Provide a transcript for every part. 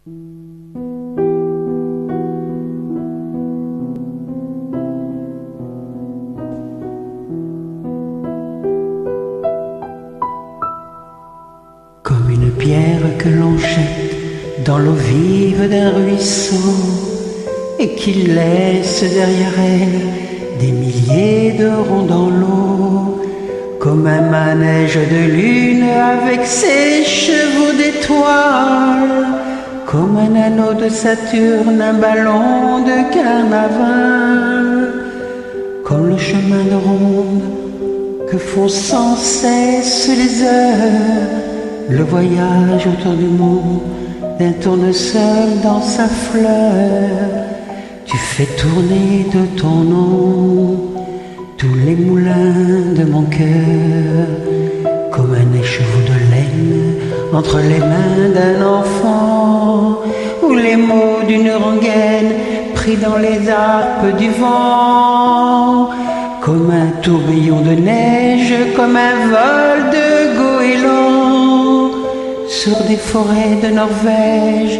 Comme une pierre que l'on jette dans l'eau vive d'un ruisseau et qui laisse derrière elle des milliers de ronds dans l'eau, comme un manège de lune avec ses chevaux d'étoiles, comme un anneau de Saturne, un ballon de carnaval, comme le chemin de ronde que font sans cesse les heures, le voyage autour du monde d'un tournesol dans sa fleur. Tu fais tourner de ton nom tous les moulins de mon cœur, comme un écheveau de laine entre les mains d'un enfant, ou les mots d'une rengaine pris dans les harpes du vent, comme un tourbillon de neige, comme un vol de goéland sur des forêts de Norvège,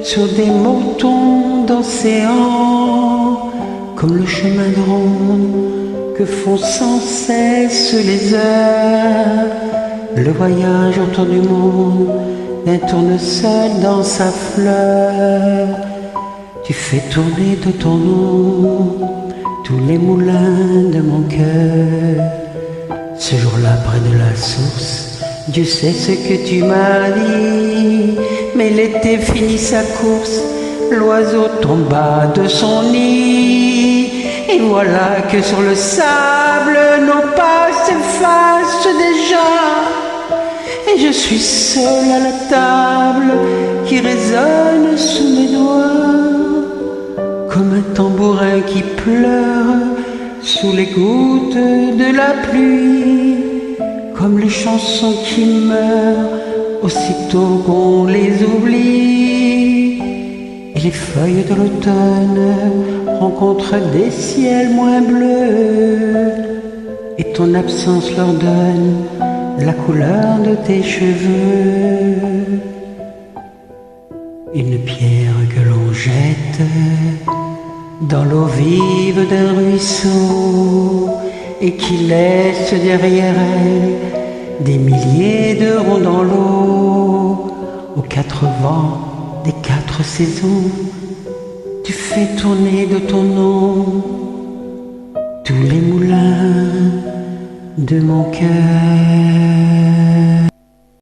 sur des moutons d'océan, comme le chemin de ronde que font sans cesse les heures, le voyage autour du monde d'un tournesol dans sa fleur. Tu fais tourner de ton nom tous les moulins de mon cœur. Ce jour-là, près de la source, Dieu sait ce que tu m'as dit, mais l'été finit sa course, l'oiseau tomba de son nid, et voilà que sur le sable nos pas s'effacent déjà, et je suis seul à la table qui résonne sous mes doigts, comme un tambourin qui pleure sous les gouttes de la pluie, comme les chansons qui meurent aussitôt qu'on les oublie, et les feuilles de l'automne rencontrent des ciels moins bleus, et ton absence leur donne la couleur de tes cheveux. Une pierre que l'on jette dans l'eau vive d'un ruisseau et qui laisse derrière elle des milliers de ronds dans l'eau, aux quatre vents des quatre saisons. Tu fais tourner de ton nom tous les moulins de mon cœur.